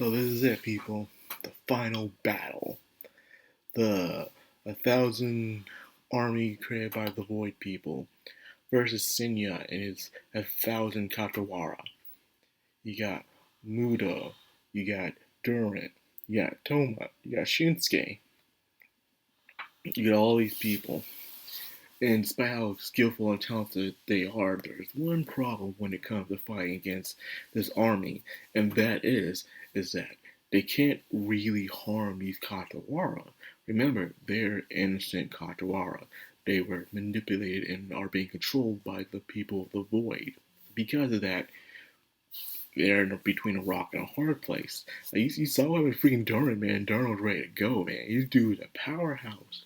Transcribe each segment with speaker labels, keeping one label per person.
Speaker 1: So this is it, people. The final battle. The 1,000 army created by the Void people versus Senya and his 1,000 Katawara. You got Mudo, you got Durant, you got Toma, you got Shinsuke. You got all these people. And despite how skillful and talented they are, there's one problem when it comes to fighting against this army, and that is that they can't really harm these Katawara. Remember, they're innocent Katawara. They were manipulated and are being controlled by the people of the Void. Because of that, they're between a rock and a hard place. Like, you saw him with freaking Durant, man. Durant was ready to go, man. This dude's a powerhouse.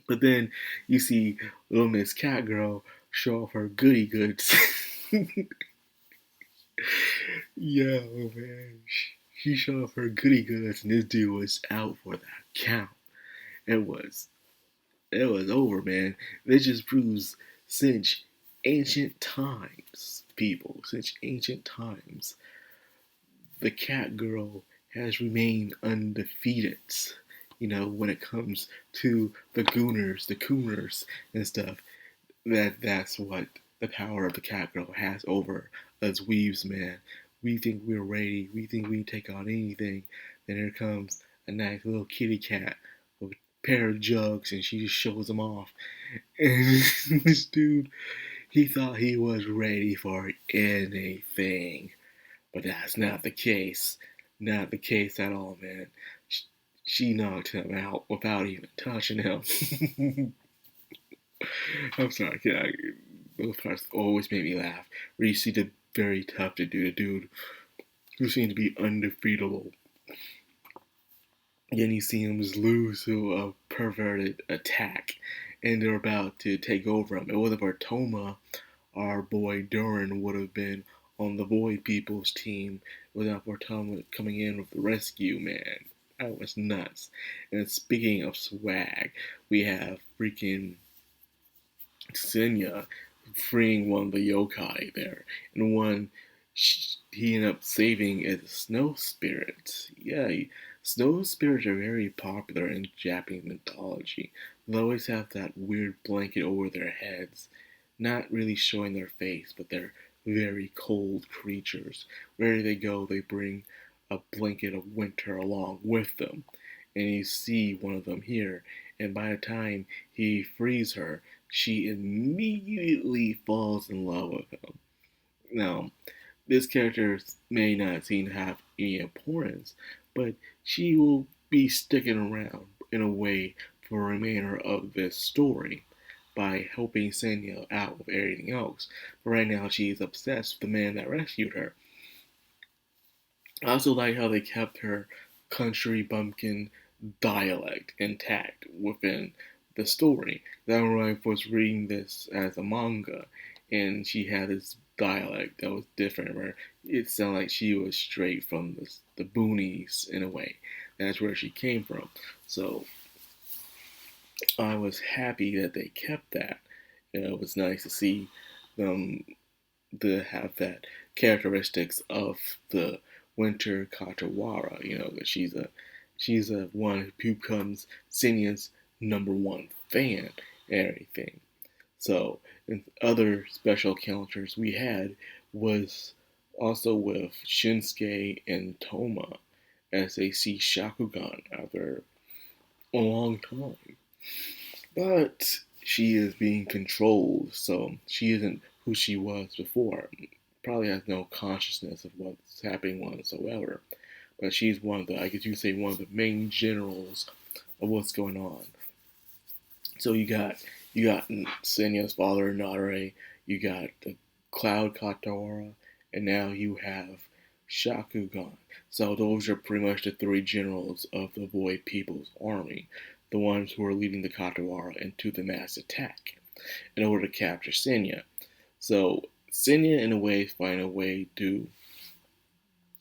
Speaker 1: But then you see little Miss Catgirl show off her goody goods. Yo, man. She showed off her goody goods, and this dude was out for that count. It was, it was over, man. This just proves since ancient times, people, since ancient times, the Catgirl has remained undefeated. When it comes to the Gooners, the Cooners, and stuff. That's what the power of the Catgirl has over us weaves, man. We think we're ready. We think we can take on anything. Then here comes a nice little kitty cat with a pair of jugs, and she just shows them off. And this dude, he thought he was ready for anything. But that's not the case. Not the case at all, man. She knocked him out without even touching him. I'm sorry, those parts always make me laugh. Where you see the very tough dude who seems to be undefeatable. Then you see him just lose to a perverted attack, and they're about to take over him. It wasn't for Toma, our boy Duran would have been on the Void People's team without for Toma coming in with the rescue, man. That was nuts. And speaking of swag, we have freaking Senya freeing one of the yokai there. And one he ended up saving is snow spirits. Yeah, snow spirits are very popular in Japanese mythology. They always have that weird blanket over their heads, not really showing their face, but they're very cold creatures. Wherever they go, they bring a blanket of winter along with them. And you see one of them here, and by the time he frees her, she immediately falls in love with him. Now, this character may not seem to have any importance, but she will be sticking around in a way for the remainder of this story by helping Senya out with everything else. But right now, she's obsessed with the man that rescued her. I also like how they kept her country bumpkin dialect intact within the story. That when I was reading this as a manga, and she had this dialect that was different, where it sounded like she was straight from the boonies in a way. That's where she came from. So I was happy that they kept that. It was nice to see them to have that characteristics of the Winter Katawara. That she's a one who becomes Senya's number one fan and everything. So, and other special encounters we had was also with Shinsuke and Toma as they see Shakugan after a long time. But she is being controlled, so she isn't who she was before. Probably has no consciousness of what's happening whatsoever. But she's one of the, I guess you could say, one of the main generals of what's going on. So you got Senya's father, Nadare, you got the Cloud Katara, and now you have Shakugan. So those are pretty much the three generals of the Void People's army, the ones who are leading the Katawara into the mass attack in order to capture Senya. So Senya, in a way, find a way to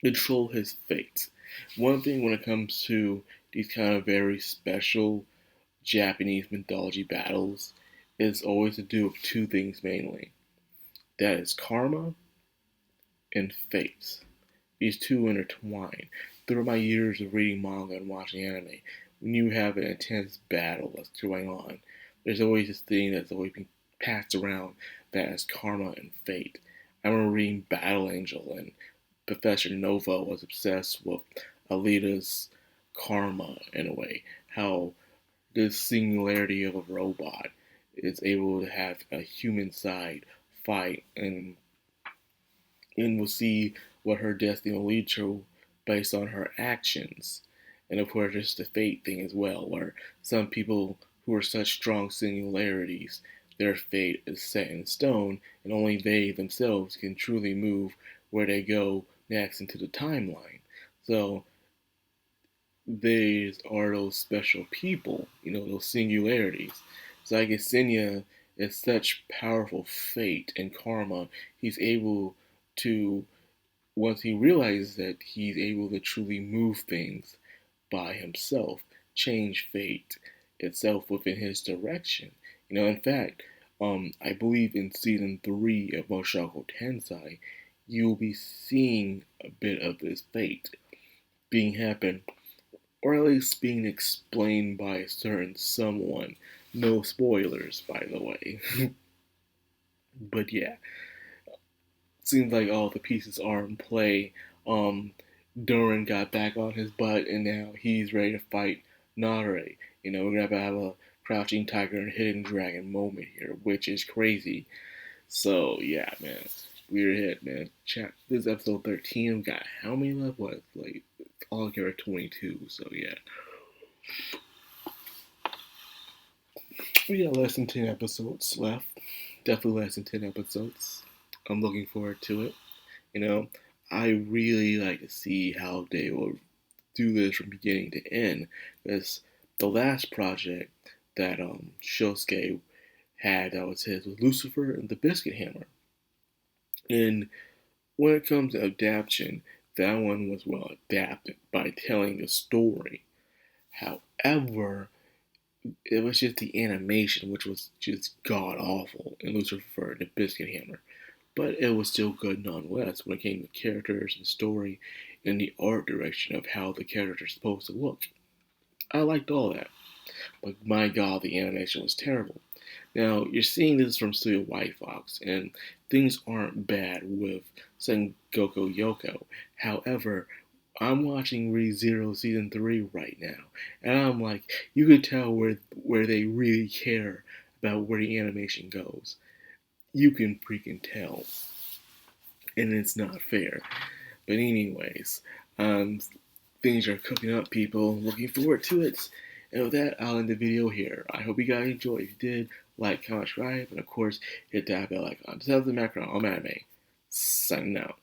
Speaker 1: control his fate. One thing when it comes to these kind of very special Japanese mythology battles is always to do with two things mainly. That is karma and fate. these two intertwine. Throughout my years of reading manga and watching anime, when you have an intense battle that's going on, there's always this thing that's always being passed around that is karma and fate. I remember reading Battle Angel, and Professor Nova was obsessed with Alita's karma in a way. How this singularity of a robot is able to have a human side fight, and we'll see what her destiny will lead to based on her actions. And of course, there's the fate thing as well, where some people who are such strong singularities, their fate is set in stone, and only they themselves can truly move where they go next into the timeline. So these are those special people, those singularities. So I guess Senya is such powerful fate and karma, he's able to, once he realizes that he's able to truly move things by himself, change fate itself within his direction. In fact, I believe in season 3 of Mushoku Tensei, you'll be seeing a bit of this fate being happen, or at least being explained by a certain someone. No spoilers, by the way. But yeah, seems like all the pieces are in play. Um, Duran got back on his butt, and now he's ready to fight Nadare. We're gonna have a crouching tiger and hidden dragon moment here, which is crazy. So yeah, man, weird hit, man. This is episode 13. We got how many left? What, like all together 22. So yeah, we got less than 10 episodes left. Definitely less than 10 episodes. I'm looking forward to it. I really like to see how they will do this from beginning to end. Because the last project that Shosuke had that was his was Lucifer and the Biscuit Hammer. And when it comes to adaptation, that one was well adapted by telling a story. However, it was just the animation, which was just god awful in Lucifer and the Biscuit Hammer. But it was still good nonetheless when it came to characters and story and the art direction of how the characters are supposed to look. I liked all that. But my god, the animation was terrible. Now, you're seeing this from Studio White Fox, and things aren't bad with Snegoku Youko. However, I'm watching ReZero Season 3 right now, and I'm like, you could tell where they really care about where the animation goes. You can freaking tell. And it's not fair. But anyways, things are cooking up, people. Looking forward to it. And with that, I'll end the video here. I hope you guys enjoyed. If you did, like, comment, subscribe, and of course, hit that bell icon. This is the Madcrownxox. I'm Anime. Signing out.